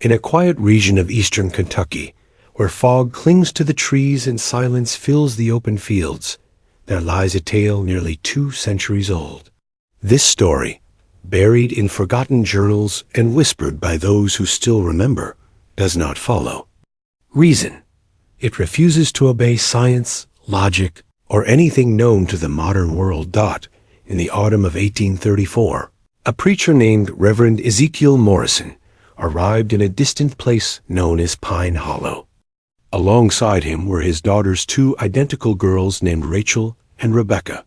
In a quiet region of eastern Kentucky, where fog clings to the trees and silence fills the open fields, there lies a tale nearly 2 centuries old. This story, buried in forgotten journals and whispered by those who still remember, does not follow reason. It refuses to obey science, logic, or anything known to the modern world. In the autumn of 1834, a preacher named Reverend Ezekiel Morrison arrived in a distant place known as Pine Hollow. Alongside him were his daughter's 2 identical girls named Rachel and Rebecca.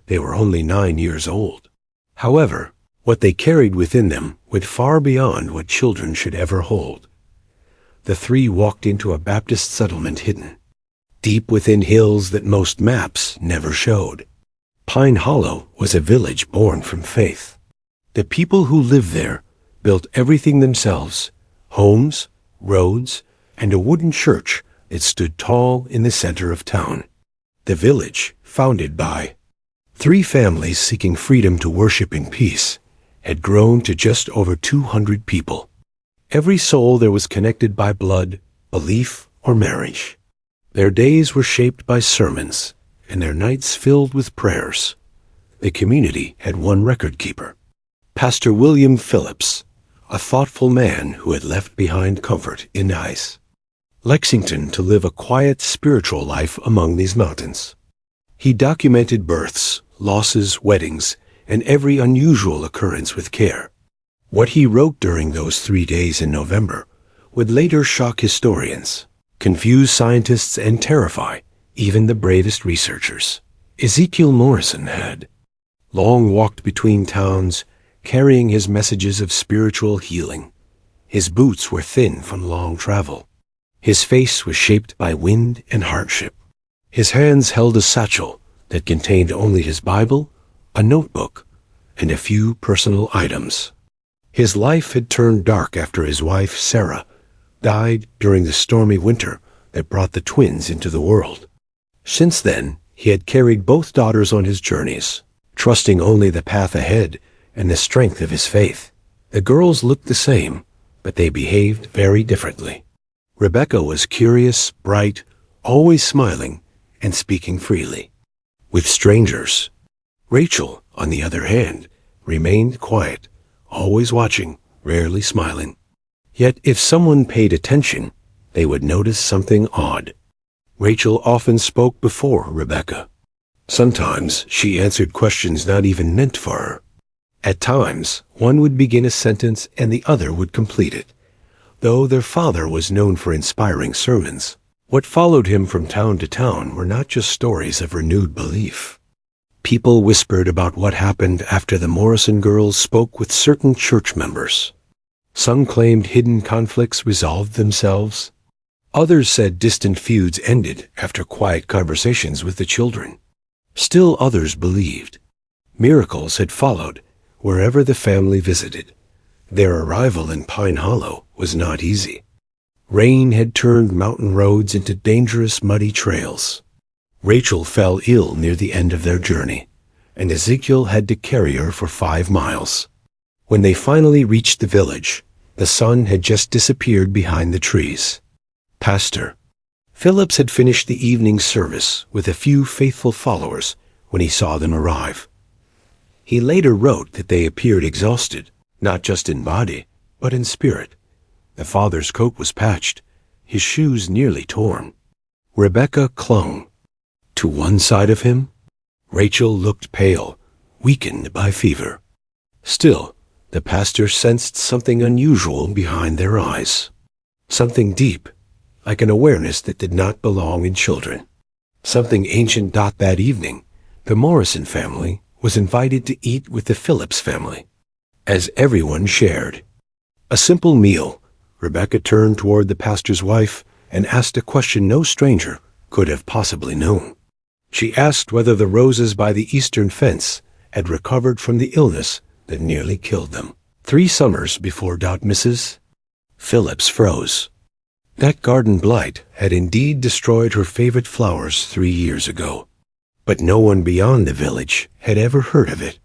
They were only 9 years old. However, what they carried within them went far beyond what children should ever hold. The 3 walked into a Baptist settlement hidden deep within hills that most maps never showed. Pine Hollow was a village born from faith. The people who lived there built everything themselves: homes, roads, and a wooden church that stood tall in the center of town. The village, founded by 3 families seeking freedom to worship in peace, had grown to just over 200 people. Every soul there was connected by blood, belief, or marriage. Their days were shaped by sermons, and their nights filled with prayers. The community had one record keeper, Pastor William Phillips, a thoughtful man who had left behind comfort in Lexington to live a quiet spiritual life among these mountains. He documented births, losses, weddings, and every unusual occurrence with care. What he wrote during those 3 days in November would later shock historians, confuse scientists, and terrify even the bravest researchers. Ezekiel Morrison had long walked between towns, carrying his messages of spiritual healing. His boots were thin from long travel. His face was shaped by wind and hardship. His hands held a satchel that contained only his Bible, a notebook, and a few personal items. His life had turned dark after his wife, Sarah, died during the stormy winter that brought the twins into the world. Since then, he had carried both daughters on his journeys, trusting only the path ahead and the strength of his faith. The girls looked the same, but they behaved very differently. Rebecca was curious, bright, always smiling, and speaking freely with strangers. Rachel, on the other hand, remained quiet, always watching, rarely smiling. Yet if someone paid attention, they would notice something odd. Rachel often spoke before Rebecca. Sometimes she answered questions not even meant for her. At times, one would begin a sentence and the other would complete it. Though their father was known for inspiring sermons, what followed him from town to town were not just stories of renewed belief. People whispered about what happened after the Morrison girls spoke with certain church members. Some claimed hidden conflicts resolved themselves. Others said distant feuds ended after quiet conversations with the children. Still others believed miracles had followed wherever the family visited. Their arrival in Pine Hollow was not easy. Rain had turned mountain roads into dangerous muddy trails. Rachel fell ill near the end of their journey, and Ezekiel had to carry her for 5 miles. When they finally reached the village, the sun had just disappeared behind the trees. Pastor Phillips had finished the evening service with a few faithful followers when he saw them arrive. He later wrote that they appeared exhausted, not just in body, but in spirit. The father's coat was patched, his shoes nearly torn. Rebecca clung to one side of him. Rachel looked pale, weakened by fever. Still, the pastor sensed something unusual behind their eyes. Something deep, like an awareness that did not belong in children. Something ancient. That evening, the Morrison family was invited to eat with the Phillips family. As everyone shared a simple meal, Rebecca turned toward the pastor's wife and asked a question no stranger could have possibly known. She asked whether the roses by the eastern fence had recovered from the illness that nearly killed them 3 summers before. Mrs. Phillips froze. That garden blight had indeed destroyed her favorite flowers 3 years ago, but no one beyond the village had ever heard of it.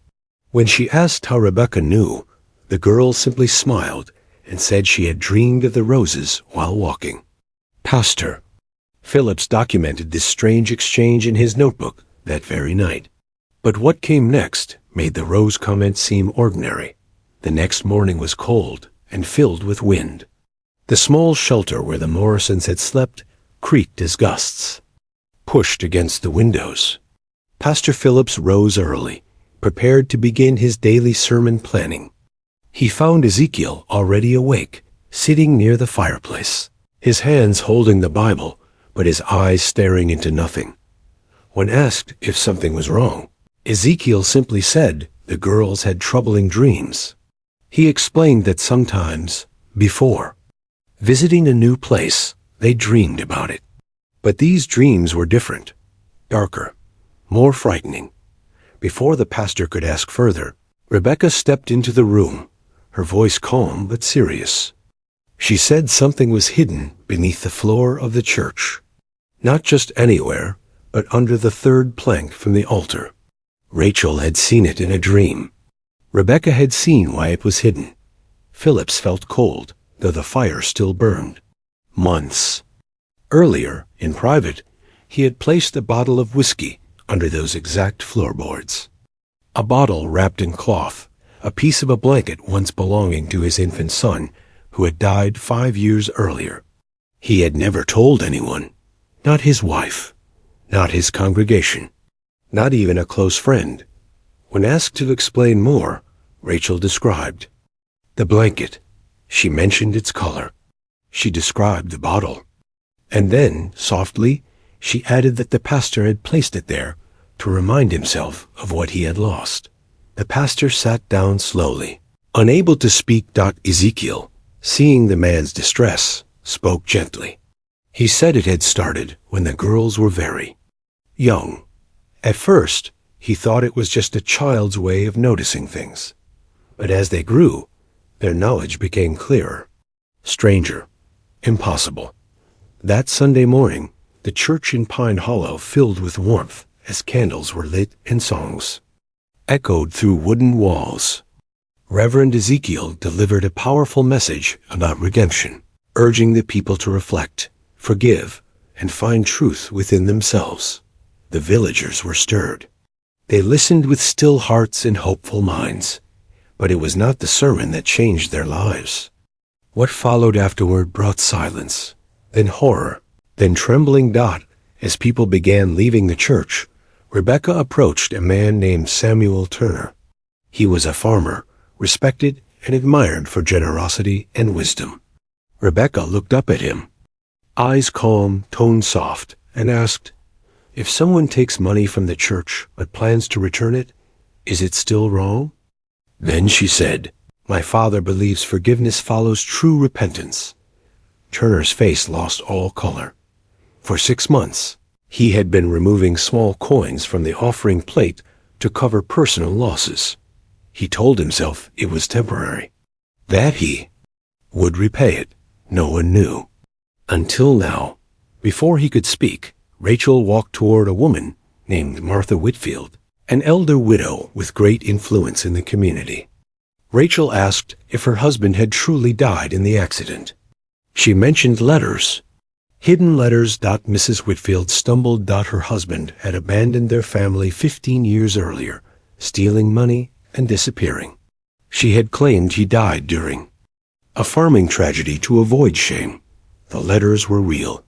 When she asked how Rebecca knew, the girl simply smiled and said she had dreamed of the roses while walking. Pastor Phillips documented this strange exchange in his notebook that very night. But what came next made the rose comment seem ordinary. The next morning was cold and filled with wind. The small shelter where the Morrisons had slept creaked as gusts pushed against the windows. Pastor Phillips rose early, prepared to begin his daily sermon planning. He found Ezekiel already awake, sitting near the fireplace, his hands holding the Bible, but his eyes staring into nothing. When asked if something was wrong, Ezekiel simply said the girls had troubling dreams. He explained that sometimes, before visiting a new place, they dreamed about it. But these dreams were different, darker, more frightening. Before the pastor could ask further, Rebecca stepped into the room, her voice calm but serious. She said something was hidden beneath the floor of the church. Not just anywhere, but under the third plank from the altar. Rachel had seen it in a dream. Rebecca had seen why it was hidden. Phillips felt cold, though the fire still burned. Months earlier, in private, he had placed a bottle of whiskey under those exact floorboards. A bottle wrapped in cloth, a piece of a blanket once belonging to his infant son, who had died 5 years earlier. He had never told anyone, not his wife, not his congregation, not even a close friend. When asked to explain more, Rachel described the blanket. She mentioned its color. She described the bottle. And then, softly, she added that the pastor had placed it there to remind himself of what he had lost. The pastor sat down slowly. Unable to speak, Ezekiel, seeing the man's distress, spoke gently. He said it had started when the girls were very young. At first, he thought it was just a child's way of noticing things. But as they grew, their knowledge became clearer, stranger, impossible. That Sunday morning, the church in Pine Hollow filled with warmth as candles were lit and songs echoed through wooden walls. Reverend Ezekiel delivered a powerful message about redemption, urging the people to reflect, forgive, and find truth within themselves. The villagers were stirred. They listened with still hearts and hopeful minds. But it was not the sermon that changed their lives. What followed afterward brought silence, then horror, then trembling. As people began leaving the church, Rebecca approached a man named Samuel Turner. He was a farmer, respected and admired for generosity and wisdom. Rebecca looked up at him, eyes calm, tone soft, and asked, "If someone takes money from the church but plans to return it, is it still wrong?" Then she said, "My father believes forgiveness follows true repentance." Turner's face lost all color. For 6 months, he had been removing small coins from the offering plate to cover personal losses. He told himself it was temporary, that he would repay it. No one knew. Until now. Before he could speak, Rachel walked toward a woman named Martha Whitfield, an elder widow with great influence in the community. Rachel asked if her husband had truly died in the accident. She mentioned letters. Hidden letters. Mrs. Whitfield stumbled. Her husband had abandoned their family 15 years earlier, stealing money and disappearing. She had claimed he died during a farming tragedy to avoid shame. The letters were real.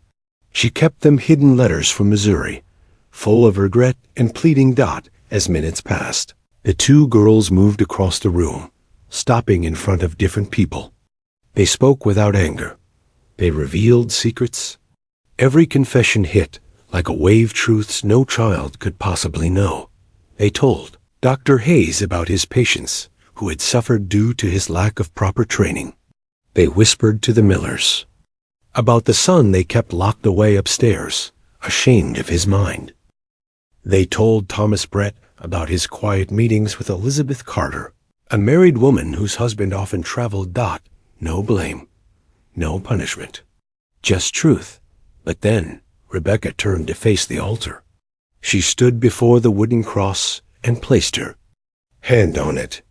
She kept them, hidden letters from Missouri, full of regret and pleading. As minutes passed, the two girls moved across the room, stopping in front of different people. They spoke without anger. They revealed secrets. Every confession hit like a wave, truths no child could possibly know. They told Dr. Hayes about his patients who had suffered due to his lack of proper training. They whispered to the Millers about the son they kept locked away upstairs, ashamed of his mind. They told Thomas Brett about his quiet meetings with Elizabeth Carter, a married woman whose husband often traveled. No blame, no punishment, just truth. But then Rebecca turned to face the altar. She stood before the wooden cross and placed her hand on it.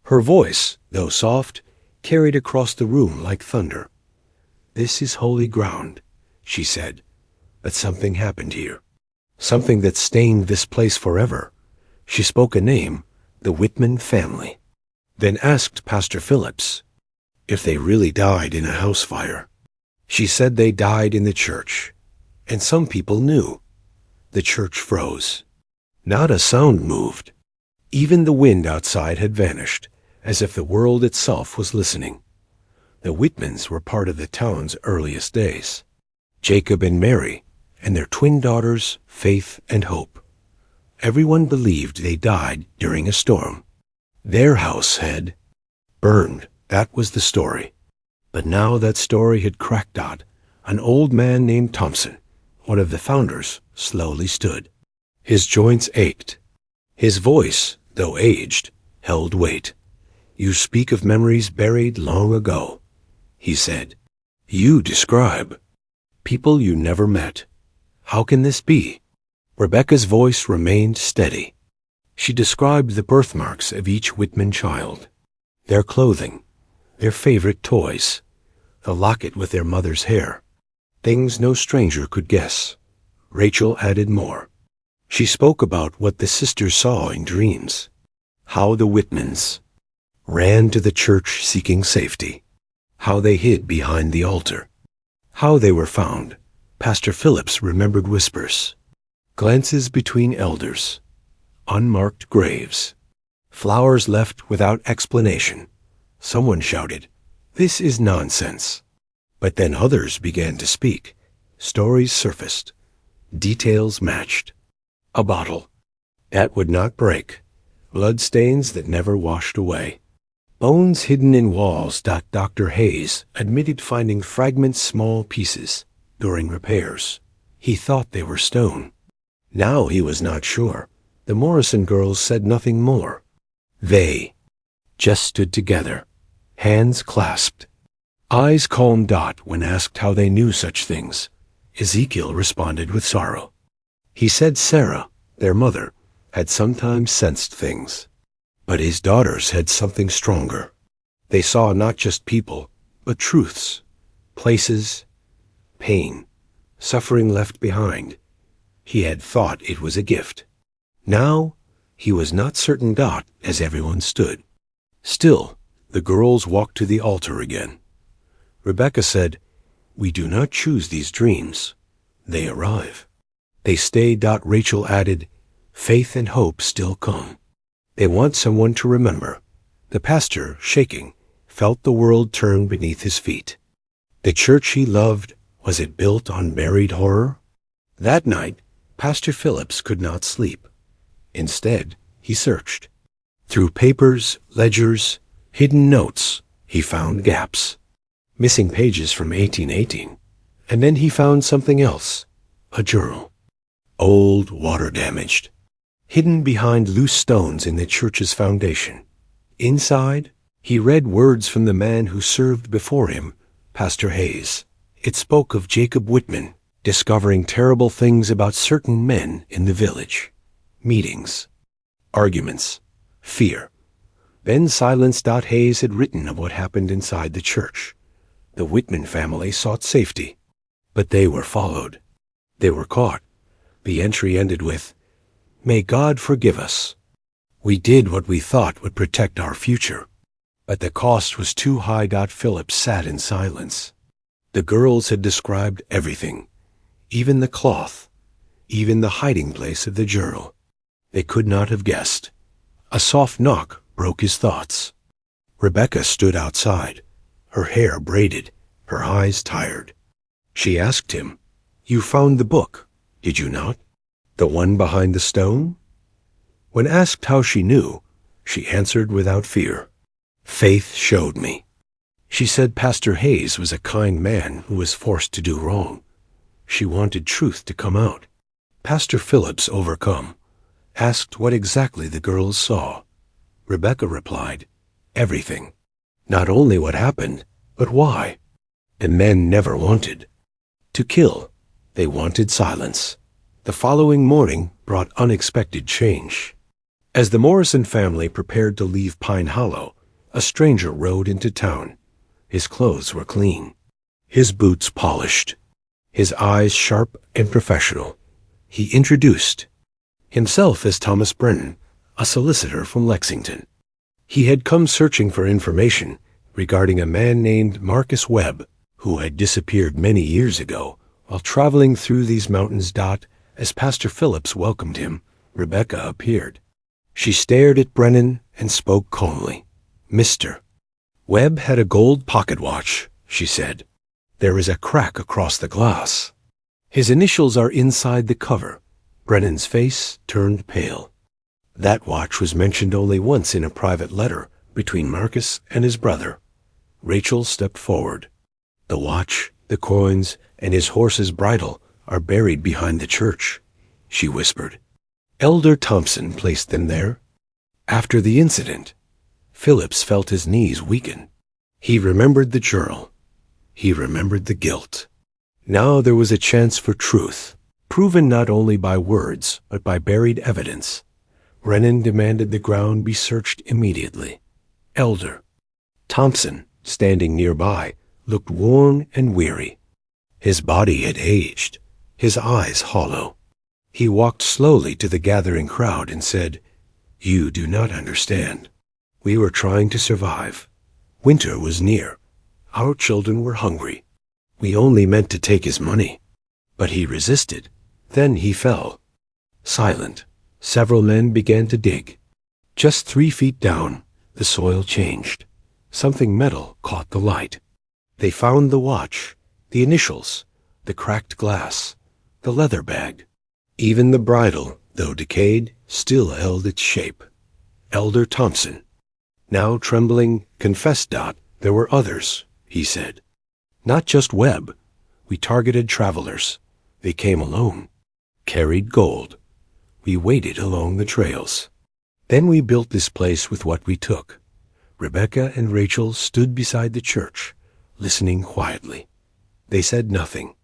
Her voice, though soft, carried across the room like thunder. "This is holy ground," she said. "But something happened here. Something that stained this place forever." She spoke a name, the Whitman family. Then asked Pastor Phillips if they really died in a house fire. She said they died in the church, and some people knew. The church froze. Not a sound moved. Even the wind outside had vanished, as if the world itself was listening. The Whitmans were part of the town's earliest days. Jacob and Mary, and their twin daughters, Faith and Hope. Everyone believed they died during a storm. Their house had burned. That was the story. But now that story had cracked out. An old man named Thompson, one of the founders, slowly stood. His joints ached. His voice, though aged, held weight. "You speak of memories buried long ago," he said. "You describe people you never met. How can this be?" Rebecca's voice remained steady. She described the birthmarks of each Whitman child, their clothing, their favorite toys, the locket with their mother's hair, things no stranger could guess. Rachel added more. She spoke about what the sisters saw in dreams, how the Whitmans ran to the church seeking safety, how they hid behind the altar, how they were found. Pastor Phillips remembered whispers, glances between elders, unmarked graves, flowers left without explanation. Someone shouted, "This is nonsense." But then others began to speak. Stories surfaced. Details matched. A bottle that would not break. Blood stains that never washed away. Bones hidden in walls. Dr. Hayes admitted finding fragments, small pieces, during repairs. He thought they were stone. Now he was not sure. The Morrison girls said nothing more. They just stood together, hands clasped. Eyes calm. When asked how they knew such things, Ezekiel responded with sorrow. He said Sarah, their mother, had sometimes sensed things, but his daughters had something stronger. They saw not just people, but truths, places, pain, suffering left behind. He had thought it was a gift. Now, he was not certain. As everyone stood still, the girls walked to the altar again. Rebecca said, "We do not choose these dreams. They arrive." They stayed. Rachel added, "Faith and hope still come. They want someone to remember." The pastor, shaking, felt the world turn beneath his feet. The church he loved, was it built on buried horror? That night, Pastor Phillips could not sleep. Instead, he searched. Through papers, ledgers, hidden notes, he found gaps. Missing pages from 1818. And then he found something else. A journal. Old, water-damaged. Hidden behind loose stones in the church's foundation. Inside, he read words from the man who served before him, Pastor Hayes. It spoke of Jacob Whitman discovering terrible things about certain men in the village. Meetings, arguments, fear. Then silence. Hayes had written of what happened inside the church. The Whitman family sought safety, but they were followed. They were caught. The entry ended with, "May God forgive us. We did what we thought would protect our future, but the cost was too high." Phillips sat in silence. The girls had described everything, even the cloth, even the hiding place of the journal. They could not have guessed. A soft knock broke his thoughts. Rebecca stood outside, her hair braided, her eyes tired. She asked him, "You found the book, did you not? The one behind the stone?" When asked how she knew, she answered without fear, "Faith showed me." She said Pastor Hayes was a kind man who was forced to do wrong. She wanted truth to come out. Pastor Phillips, overcome, asked what exactly the girls saw. Rebecca replied, "Everything. Not only what happened, but why. The men never wanted to kill. They wanted silence." The following morning brought unexpected change. As the Morrison family prepared to leave Pine Hollow, a stranger rode into town. His clothes were clean, his boots polished, his eyes sharp and professional. He introduced himself as Thomas Brennan, a solicitor from Lexington. He had come searching for information regarding a man named Marcus Webb, who had disappeared many years ago while traveling through these mountains. As Pastor Phillips welcomed him, Rebecca appeared. She stared at Brennan and spoke calmly. "Mr. Webb had a gold pocket watch," she said. "There is a crack across the glass. His initials are inside the cover." Brennan's face turned pale. That watch was mentioned only once in a private letter between Marcus and his brother. Rachel stepped forward. "The watch, the coins, and his horse's bridle are buried behind the church," she whispered. "Elder Thompson placed them there. After the incident, Phillips felt his knees weaken. He remembered the journal. He remembered the guilt. Now there was a chance for truth, proven not only by words, but by buried evidence. Brennan demanded the ground be searched immediately. Elder Thompson, standing nearby, looked worn and weary. His body had aged, his eyes hollow. He walked slowly to the gathering crowd and said, "You do not understand. We were trying to survive. Winter was near. Our children were hungry. We only meant to take his money." But he resisted. Then he fell. Silent, several men began to dig. Just 3 feet down, the soil changed. Something metal caught the light. They found the watch, the initials, the cracked glass, the leather bag. Even the bridle, though decayed, still held its shape. Elder Thompson, now trembling, confessed. "There were others," he said. "Not just Webb. We targeted travelers. They came alone, carried gold. We waited along the trails. Then we built this place with what we took." Rebecca and Rachel stood beside the church, listening quietly. They said nothing.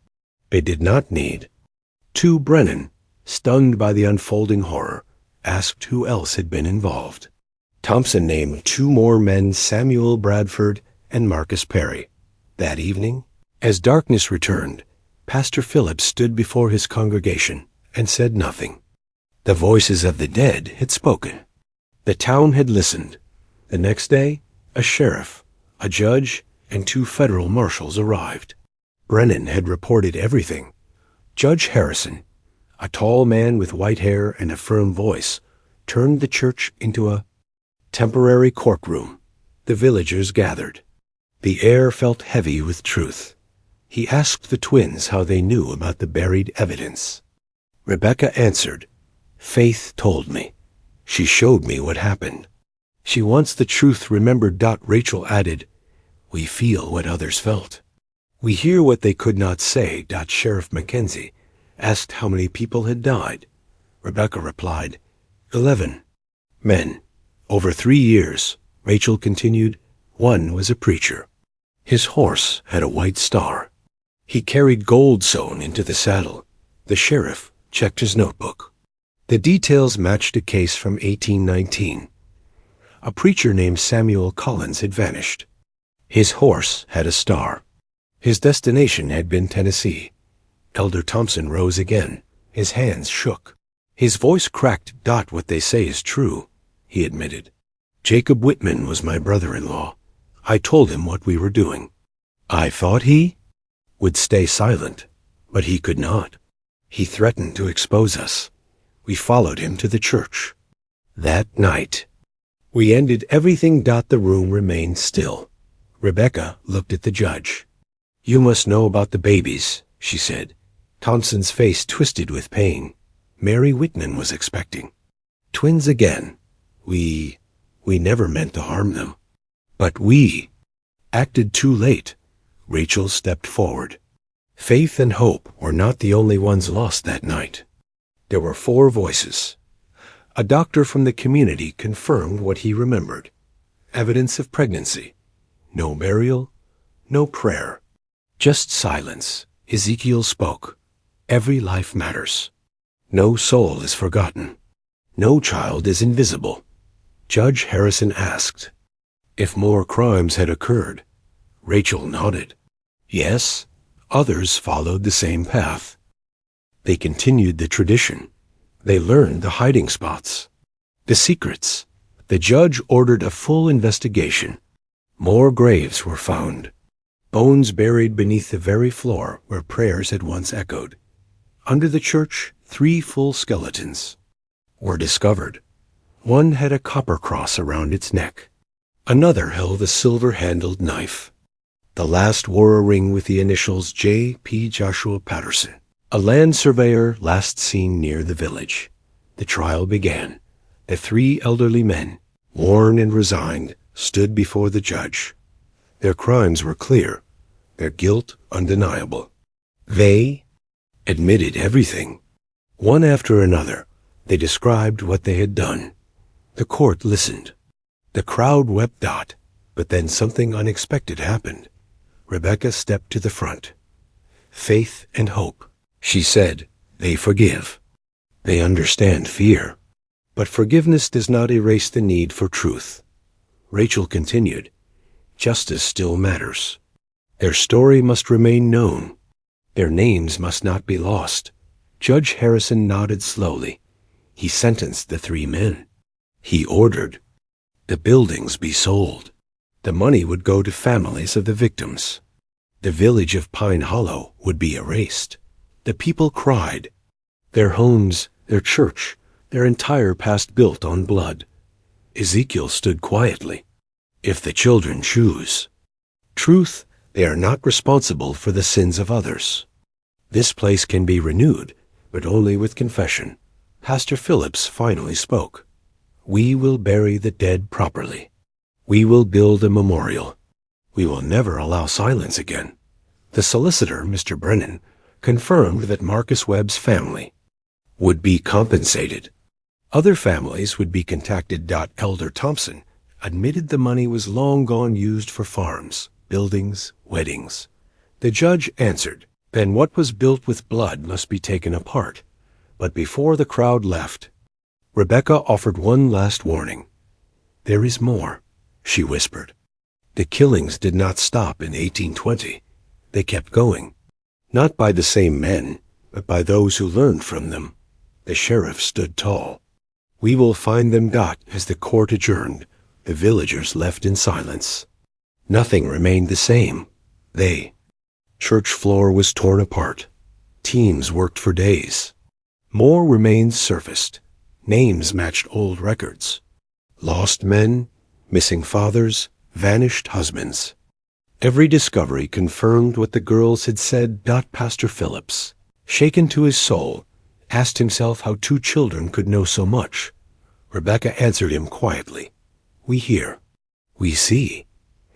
They did not need to. Brennan, stunned by the unfolding horror, asked who else had been involved. Thompson named 2 more men, Samuel Bradford and Marcus Perry. That evening, as darkness returned, Pastor Phillips stood before his congregation and said nothing. The voices of the dead had spoken. The town had listened. The next day, a sheriff, a judge, and 2 federal marshals arrived. Brennan had reported everything. Judge Harrison, a tall man with white hair and a firm voice, turned the church into a temporary courtroom. The villagers gathered. The air felt heavy with truth. He asked the twins how they knew about the buried evidence. Rebecca answered, "Faith told me. She showed me what happened. She wants the truth remembered." Rachel added, "We feel what others felt. We hear what they could not say." Sheriff Mackenzie asked how many people had died. Rebecca replied, 11 men. Over 3 years, Rachel continued. One was a preacher. His horse had a white star. He carried gold sewn into the saddle. The sheriff checked his notebook. The details matched a case from 1819. A preacher named Samuel Collins had vanished. His horse had a star. His destination had been Tennessee. Elder Thompson rose again. His hands shook. His voice cracked. "What they say is true," he admitted. "Jacob Whitman was my brother-in-law. I told him what we were doing. I thought he would stay silent, but he could not. He threatened to expose us. We followed him to the church. That night, we ended everything." The room remained still. Rebecca looked at the judge. "You must know about the babies," she said. Thompson's face twisted with pain. Mary Whitman was expecting. "Twins again. We never meant to harm them. But we acted too late." Rachel stepped forward. Faith and hope were not the only ones lost that night. There were 4 voices. A doctor from the community confirmed what he remembered. Evidence of pregnancy. No burial, no prayer. Just silence. Ezekiel spoke. Every life matters. No soul is forgotten. No child is invisible. Judge Harrison asked, if more crimes had occurred. Rachel nodded. Yes, others followed the same path. They continued the tradition. They learned the hiding spots, the secrets. The judge ordered a full investigation. More graves were found, bones buried beneath the very floor where prayers had once echoed. Under the church, 3 full skeletons were discovered. One had a copper cross around its neck. Another held a silver-handled knife. The last wore a ring with the initials J.P. Joshua Patterson, a land surveyor last seen near the village. The trial began. The 3 elderly men, worn and resigned, stood before the judge. Their crimes were clear, their guilt undeniable. They admitted everything. One after another, they described what they had done. The court listened. The crowd wept. But then something unexpected happened. Rebecca stepped to the front. Faith and hope, she said. They forgive. They understand fear. But forgiveness does not erase the need for truth. Rachel continued. Justice still matters. Their story must remain known. Their names must not be lost. Judge Harrison nodded slowly. He sentenced the 3 men. He ordered the buildings be sold. The money would go to families of the victims. The village of Pine Hollow would be erased. The people cried. Their homes, their church, their entire past built on blood. Ezekiel stood quietly. If the children choose truth, they are not responsible for the sins of others. This place can be renewed, but only with confession. Pastor Phillips finally spoke. We will bury the dead properly. We will build a memorial. We will never allow silence again. The solicitor, Mr. Brennan, confirmed that Marcus Webb's family would be compensated. Other families would be contacted. Elder Thompson admitted the money was long gone used for farms, buildings, weddings. The judge answered, then what was built with blood must be taken apart. But before the crowd left, Rebecca offered one last warning. There is more, she whispered. The killings did not stop in 1820. They kept going, not by the same men, but by those who learned from them. The sheriff stood tall. We will find them. As the court adjourned, the villagers left in silence. Nothing remained the same. Church floor was torn apart. Teams worked for days. More remains surfaced. Names matched old records. Lost men, missing fathers, vanished husbands. Every discovery confirmed what the girls had said. Pastor Phillips, shaken to his soul, asked himself how 2 children could know so much. Rebecca answered him quietly. We hear. We see.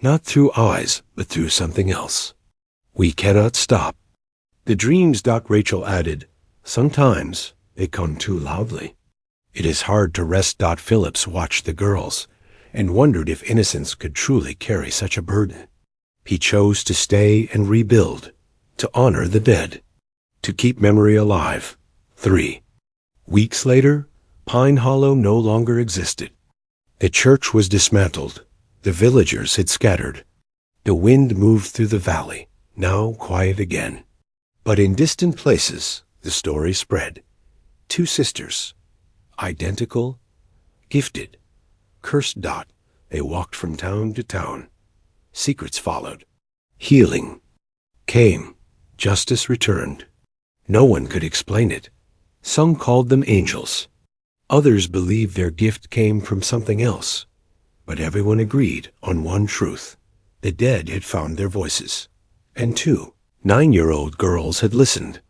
Not through eyes, but through something else. We cannot stop. The dreams. Rachel added. Sometimes they come too loudly. It is hard to rest. Phillips watched the girls and wondered if innocence could truly carry such a burden. He chose to stay and rebuild, to honor the dead, to keep memory alive. 3 weeks later, Pine Hollow no longer existed. The church was dismantled. The villagers had scattered. The wind moved through the valley, now quiet again. But in distant places, the story spread. 2 sisters, identical, gifted, cursed. They walked from town to town. Secrets followed. Healing came. Justice returned. No one could explain it. Some called them angels. Others believed their gift came from something else. But everyone agreed on one truth. The dead had found their voices. And 2 9-year-old girls had listened.